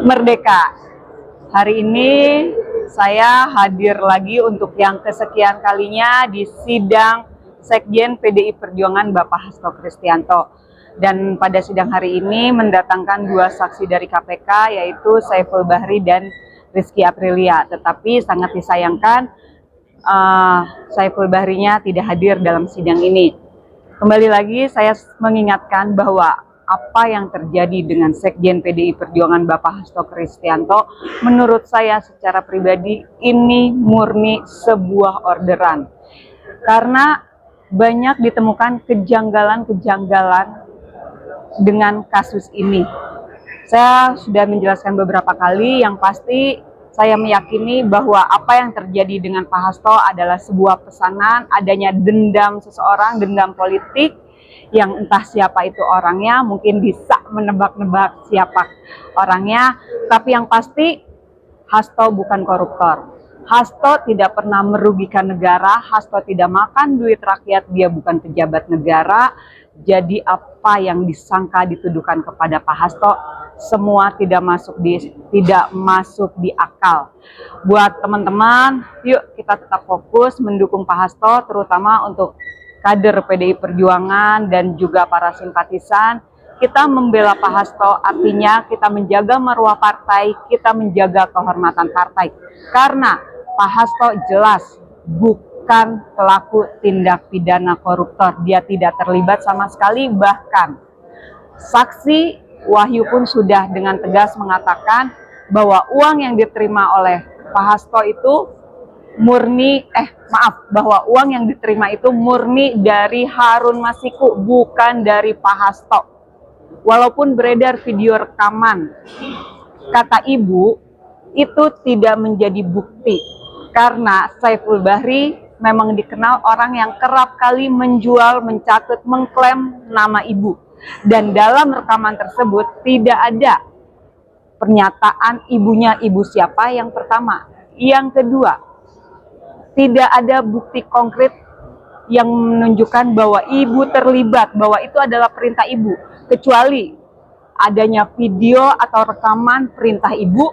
Merdeka. Hari ini saya hadir lagi untuk yang kesekian kalinya di sidang Sekjen PDI Perjuangan Bapak Hasto Kristianto. Dan pada sidang hari ini mendatangkan dua saksi dari KPK, yaitu Saiful Bahri dan Rizky Aprilia. Tetapi sangat disayangkan Saiful Bahrinya tidak hadir dalam sidang ini. Kembali lagi saya mengingatkan bahwa apa yang terjadi dengan Sekjen PDI Perjuangan Bapak Hasto Kristianto, menurut saya secara pribadi ini murni sebuah orderan. Karena banyak ditemukan kejanggalan-kejanggalan dengan kasus ini. Saya sudah menjelaskan beberapa kali, yang pasti saya meyakini bahwa apa yang terjadi dengan Pak Hasto adalah sebuah pesanan adanya dendam seseorang, dendam politik, yang entah siapa itu orangnya, mungkin bisa menebak-nebak siapa orangnya, tapi yang pasti Hasto bukan koruptor. Hasto tidak pernah merugikan negara, Hasto tidak makan duit rakyat, dia bukan pejabat negara. Jadi apa yang disangka dituduhkan kepada Pak Hasto semua tidak masuk di akal. Buat teman-teman, yuk kita tetap fokus mendukung Pak Hasto, terutama untuk kader PDI Perjuangan dan juga para simpatisan. Kita membela Pak Hasto artinya kita menjaga marwah partai, kita menjaga kehormatan partai. Karena Pak Hasto jelas bukan pelaku tindak pidana koruptor. Dia tidak terlibat sama sekali, bahkan saksi Wahyu pun sudah dengan tegas mengatakan bahwa uang yang diterima oleh Pak Hasto itu bahwa uang yang diterima itu murni dari Harun Masiku, bukan dari Pak Hasto. Walaupun beredar video rekaman, kata ibu, itu tidak menjadi bukti. Karena Saiful Bahri memang dikenal orang yang kerap kali menjual, mencatut, mengklaim nama ibu. Dan dalam rekaman tersebut tidak ada pernyataan ibunya ibu siapa, yang pertama. Yang kedua, tidak ada bukti konkret yang menunjukkan bahwa ibu terlibat, bahwa itu adalah perintah ibu. Kecuali adanya video atau rekaman perintah ibu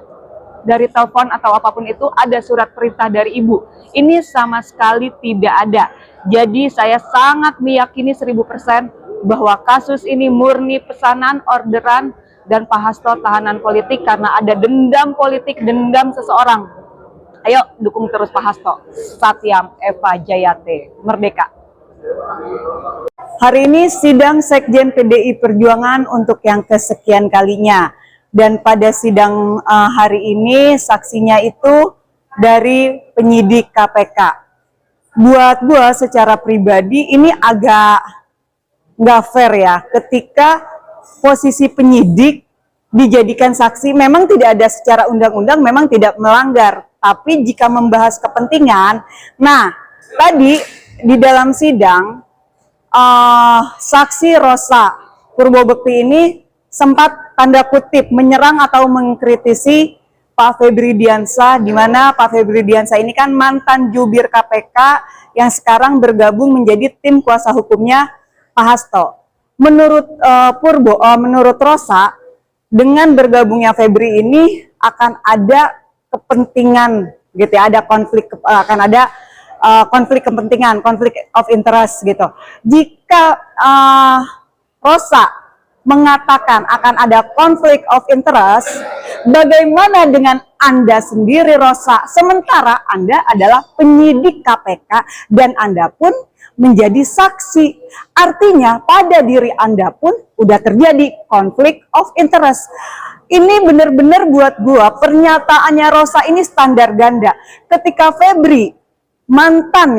dari telepon atau apapun itu, ada surat perintah dari ibu. Ini sama sekali tidak ada. Jadi saya sangat meyakini 1000% bahwa kasus ini murni pesanan, orderan, dan Pak Hasto tahanan politik karena ada dendam politik, dendam seseorang. Ayo dukung terus Pak Hasto. Satyam Eva Jayate, Merdeka. Hari ini sidang Sekjen PDI Perjuangan untuk yang kesekian kalinya. Dan pada sidang hari ini saksinya itu dari penyidik KPK. Buat gua secara pribadi ini agak nggak fair ya, ketika posisi penyidik dijadikan saksi. Memang tidak ada secara undang-undang, memang tidak melanggar, tapi jika membahas kepentingan, nah tadi di dalam sidang saksi Rosa Purbobekti ini sempat tanda kutip menyerang atau mengkritisi Pak Febri Diansah, di mana Pak Febri Diansah ini kan mantan jubir KPK yang sekarang bergabung menjadi tim kuasa hukumnya Pak Hasto. Menurut Rosa, dengan bergabungnya Febri ini akan ada kepentingan gitu ya, ada konflik, akan ada konflik kepentingan, konflik of interest gitu. Jika Rosa mengatakan akan ada konflik of interest, bagaimana dengan Anda sendiri Rosa? Sementara Anda adalah penyidik KPK dan Anda pun menjadi saksi. Artinya pada diri Anda pun udah terjadi konflik of interest. Ini benar-benar buat gua pernyataannya Rosa ini standar ganda. Ketika Febri mantan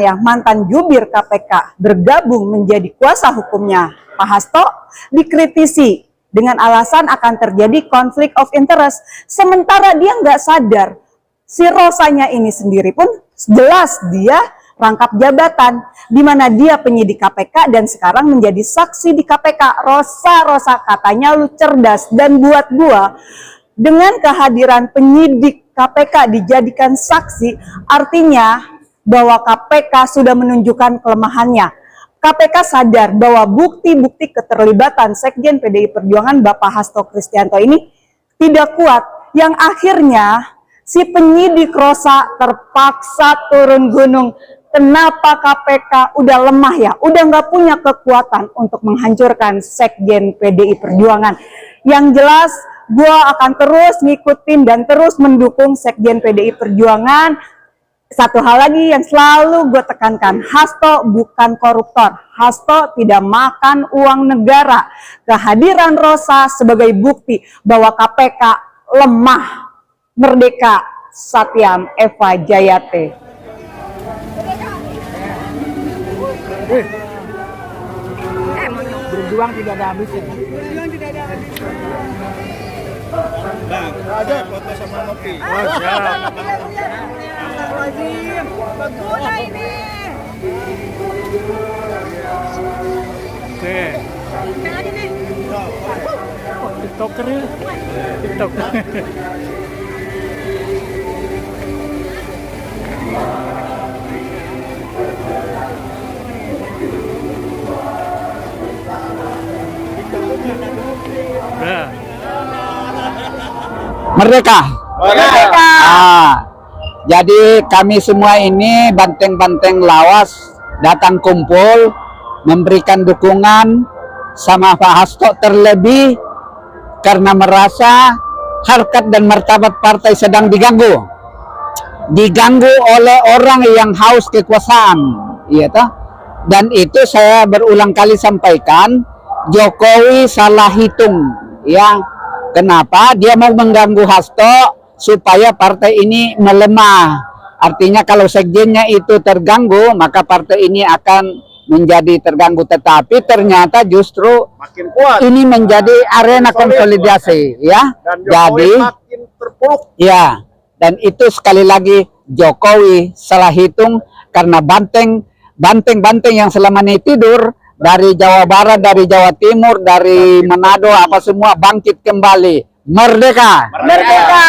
jubir KPK bergabung menjadi kuasa hukumnya Pak Hasto, dikritisi dengan alasan akan terjadi konflik of interest. Sementara dia nggak sadar, si Rosanya ini sendiri pun jelas dia rangkap jabatan, di mana dia penyidik KPK dan sekarang menjadi saksi di KPK. Rosa katanya lu cerdas, dan buat gua dengan kehadiran penyidik KPK dijadikan saksi, artinya bahwa KPK sudah menunjukkan kelemahannya. KPK sadar bahwa bukti-bukti keterlibatan Sekjen PDI Perjuangan Bapak Hasto Kristianto ini tidak kuat, yang akhirnya si penyidik Rosa terpaksa turun gunung. Kenapa KPK udah lemah ya, udah nggak punya kekuatan untuk menghancurkan Sekjen PDI Perjuangan. Yang jelas, gue akan terus ngikutin dan terus mendukung Sekjen PDI Perjuangan. Satu hal lagi yang selalu gue tekankan, Hasto bukan koruptor. Hasto tidak makan uang negara. Kehadiran Rosa sebagai bukti bahwa KPK lemah. Merdeka Satyam Eva Jayate. Berjuang tidak ada habisnya. Nah, ada foto sama Nopi. Oh, siap. Berguna ini. Oke. TikToker ya. TikTok. Nah. Merdeka. Merdeka. Jadi kami semua ini banteng-banteng lawas datang kumpul memberikan dukungan sama Pak Hasto, terlebih karena merasa harkat dan martabat partai sedang diganggu oleh orang yang haus kekuasaan, iya toh? Dan itu saya berulang kali sampaikan, Jokowi salah hitung, ya. Kenapa? Dia mau mengganggu Hasto supaya partai ini melemah. Artinya kalau sekjennya itu terganggu, maka partai ini akan menjadi terganggu. Tetapi ternyata justru Makin kuat. ini menjadi arena konsolidasi, ya. Dan Jokowi Jadi, makin terpuruk. ya, dan itu sekali lagi Jokowi salah hitung karena banteng yang selama ini tidur dari Jawa Barat, dari Jawa Timur, dari Manado, apa semua bangkit kembali. Merdeka! Merdeka.